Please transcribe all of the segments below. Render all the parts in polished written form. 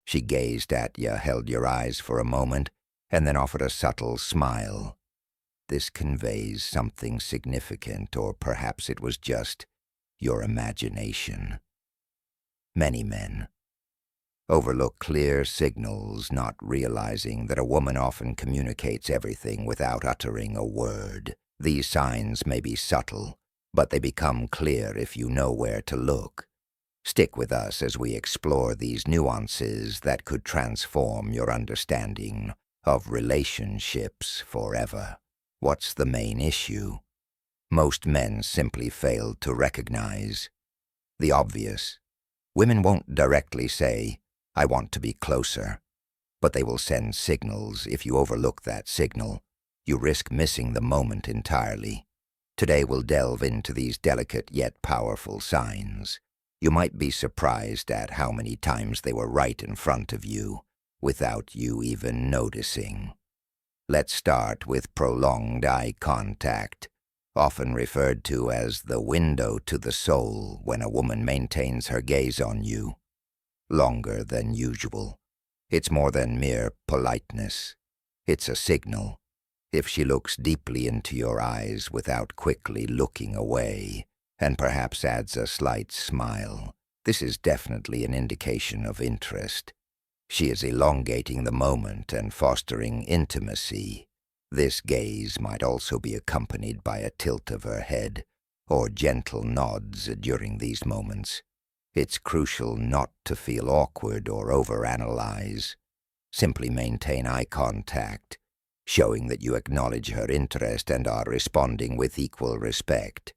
She gazed at you, held your eyes for a moment, and then offered a subtle smile. This conveys something significant, or perhaps it was just your imagination. Many men overlook clear signals, not realizing that a woman often communicates everything without uttering a word. These signs may be subtle, but they become clear if you know where to look. Stick with us as we explore these nuances that could transform your understanding of relationships forever. What's the main issue? Most men simply fail to recognize the obvious. Women won't directly say, "I want to be closer," but they will send signals. If you overlook that signal, you risk missing the moment entirely. Today we'll delve into these delicate yet powerful signs. You might be surprised at how many times they were right in front of you, without you even noticing. Let's start with prolonged eye contact, often referred to as the window to the soul. When a woman maintains her gaze on you longer than usual, it's more than mere politeness. It's a signal. If she looks deeply into your eyes without quickly looking away, and perhaps adds a slight smile, this is definitely an indication of interest. She is elongating the moment and fostering intimacy. This gaze might also be accompanied by a tilt of her head or gentle nods during these moments. It's crucial not to feel awkward or overanalyze. Simply maintain eye contact, showing that you acknowledge her interest and are responding with equal respect.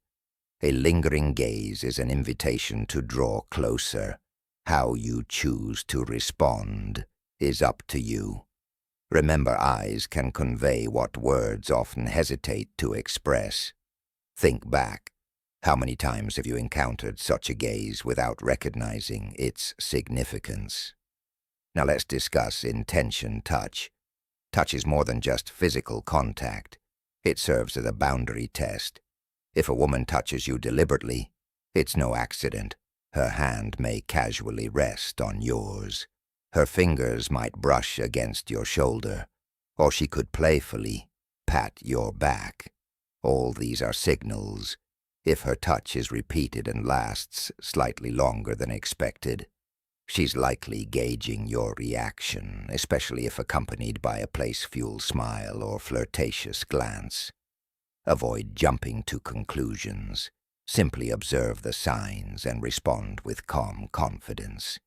A lingering gaze is an invitation to draw closer. How you choose to respond is up to you. Remember, eyes can convey what words often hesitate to express. Think back. How many times have you encountered such a gaze without recognizing its significance? Now let's discuss intention touch. Touch is more than just physical contact. It serves as a boundary test. If a woman touches you deliberately, it's no accident. Her hand may casually rest on yours. Her fingers might brush against your shoulder, or she could playfully pat your back. All these are signals. If her touch is repeated and lasts slightly longer than expected, she's likely gauging your reaction, especially if accompanied by a playful smile or flirtatious glance. Avoid jumping to conclusions. Simply observe the signs and respond with calm confidence.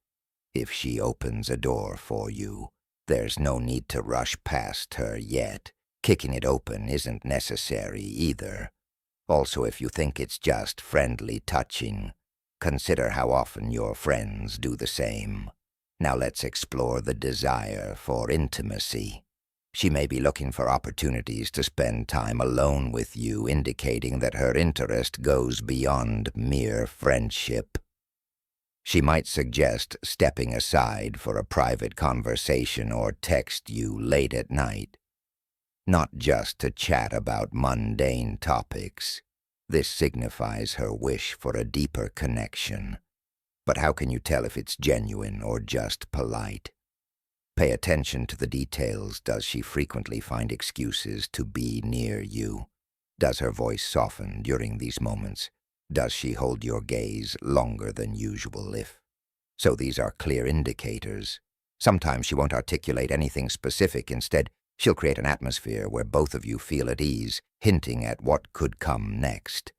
If she opens a door for you, there's no need to rush past her yet. Kicking it open isn't necessary either. Also, if you think it's just friendly touching, consider how often your friends do the same. Now let's explore the desire for intimacy. She may be looking for opportunities to spend time alone with you, indicating that her interest goes beyond mere friendship. She might suggest stepping aside for a private conversation or text you late at night, not just to chat about mundane topics. This signifies her wish for a deeper connection. But how can you tell if it's genuine or just polite? Pay attention to the details. Does she frequently find excuses to be near you? Does her voice soften during these moments? Does she hold your gaze longer than usual? So these are clear indicators. Sometimes she won't articulate anything specific. Instead, she'll create an atmosphere where both of you feel at ease, hinting at what could come next.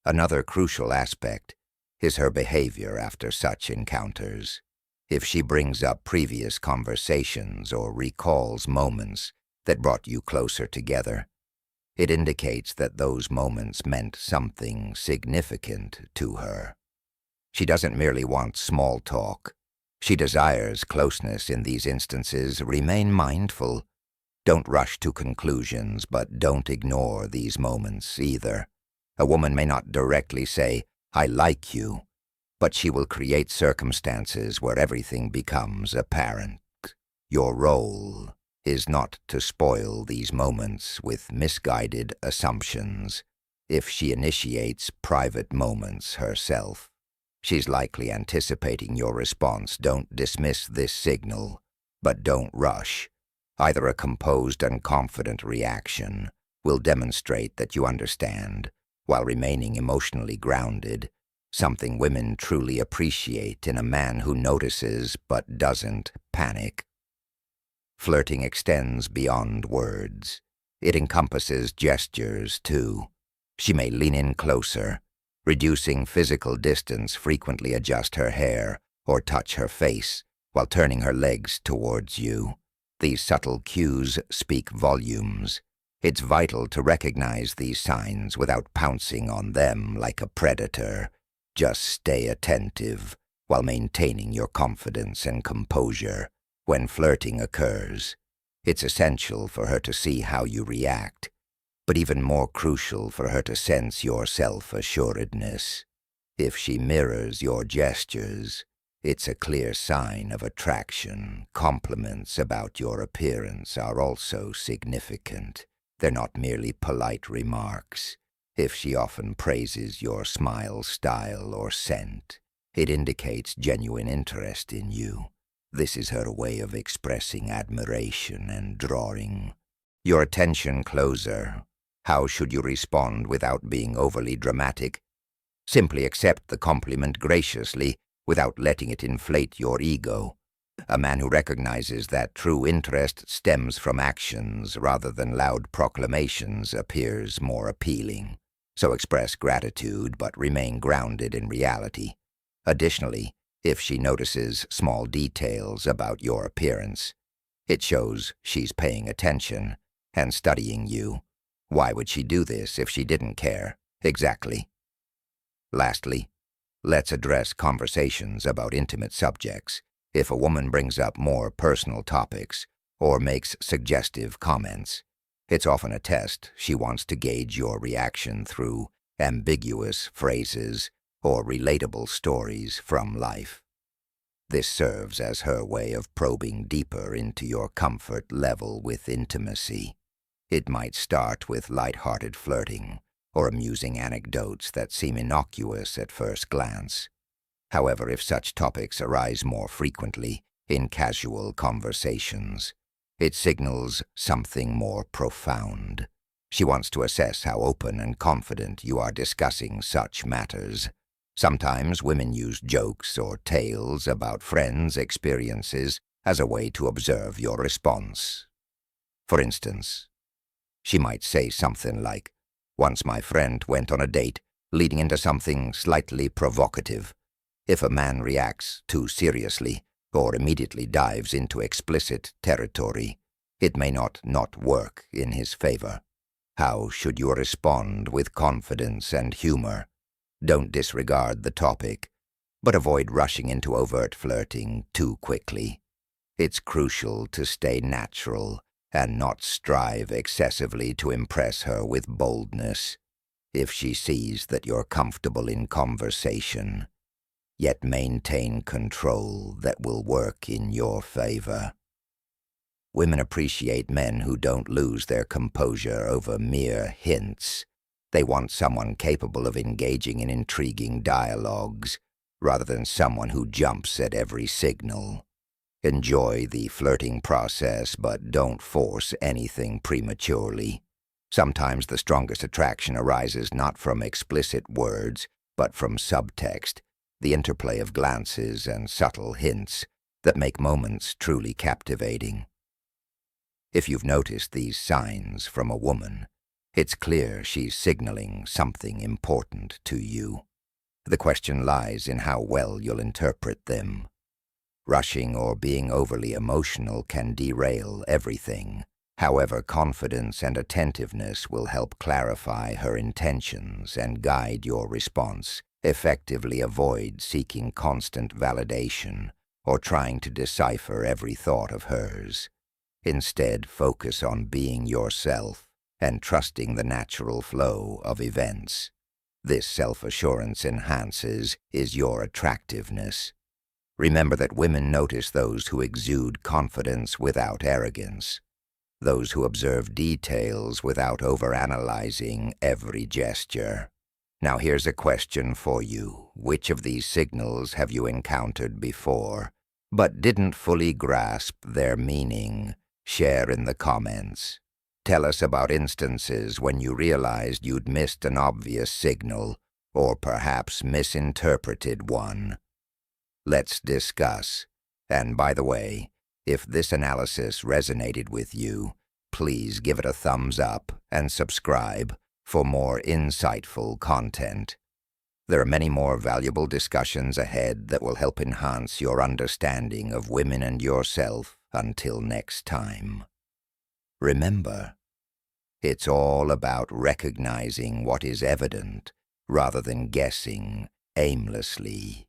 Another crucial aspect is her behavior after such encounters. If she brings up previous conversations or recalls moments that brought you closer together, it indicates that those moments meant something significant to her. She doesn't merely want small talk. She desires closeness in these instances. Remain mindful. Don't rush to conclusions, but don't ignore these moments either. A woman may not directly say, "I like you," but she will create circumstances where everything becomes apparent. Your role is not to spoil these moments with misguided assumptions. If she initiates private moments herself, She's likely anticipating your response. Don't dismiss this signal, but don't rush. Either a composed and confident reaction will demonstrate that you understand, while remaining emotionally grounded, something women truly appreciate in a man who notices but doesn't panic. Flirting extends beyond words. It encompasses gestures, too. She may lean in closer, reducing physical distance, frequently adjust her hair or touch her face while turning her legs towards you. These subtle cues speak volumes. It's vital to recognize these signs without pouncing on them like a predator. Just stay attentive while maintaining your confidence and composure. When flirting occurs, it's essential for her to see how you react, but even more crucial for her to sense your self-assuredness. If she mirrors your gestures, it's a clear sign of attraction. Compliments about your appearance are also significant. They're not merely polite remarks. If she often praises your smile, style, or scent, it indicates genuine interest in you. This is her way of expressing admiration and drawing your attention closer. How should you respond without being overly dramatic? Simply accept the compliment graciously without letting it inflate your ego. A man who recognizes that true interest stems from actions rather than loud proclamations appears more appealing. So express gratitude but remain grounded in reality. Additionally, if she notices small details about your appearance, it shows she's paying attention and studying you. Why would she do this if she didn't care? Exactly. Lastly, let's address conversations about intimate subjects. If a woman brings up more personal topics or makes suggestive comments, it's often a test. She wants to gauge your reaction through ambiguous phrases or relatable stories from life. This serves as her way of probing deeper into your comfort level with intimacy. It might start with light-hearted flirting or amusing anecdotes that seem innocuous at first glance. However, if such topics arise more frequently in casual conversations, it signals something more profound. She wants to assess how open and confident you are discussing such matters. Sometimes women use jokes or tales about friends' experiences as a way to observe your response. For instance, she might say something like, "Once my friend went on a date, leading into something slightly provocative." If a man reacts too seriously or immediately dives into explicit territory, it may not work in his favor. How should you respond with confidence and humor? Don't disregard the topic, but avoid rushing into overt flirting too quickly. It's crucial to stay natural and not strive excessively to impress her with boldness. If she sees that you're comfortable in conversation, yet maintain control that will work in your favor. Women appreciate men who don't lose their composure over mere hints. They want someone capable of engaging in intriguing dialogues, rather than someone who jumps at every signal. Enjoy the flirting process, but don't force anything prematurely. Sometimes the strongest attraction arises not from explicit words, but from subtext, the interplay of glances and subtle hints that make moments truly captivating. If you've noticed these signs from a woman, it's clear she's signaling something important to you. The question lies in how well you'll interpret them. Rushing or being overly emotional can derail everything. However, confidence and attentiveness will help clarify her intentions and guide your response. Effectively avoid seeking constant validation or trying to decipher every thought of hers. Instead, focus on being yourself and trusting the natural flow of events. This self-assurance enhances your attractiveness. Remember that women notice those who exude confidence without arrogance, those who observe details without overanalyzing every gesture. Now here's a question for you. Which of these signals have you encountered before, but didn't fully grasp their meaning? Share in the comments. Tell us about instances when you realized you'd missed an obvious signal, or perhaps misinterpreted one. Let's discuss. And by the way, if this analysis resonated with you, please give it a thumbs up and subscribe for more insightful content. There are many more valuable discussions ahead that will help enhance your understanding of women and yourself. Until next time. Remember, it's all about recognizing what is evident rather than guessing aimlessly.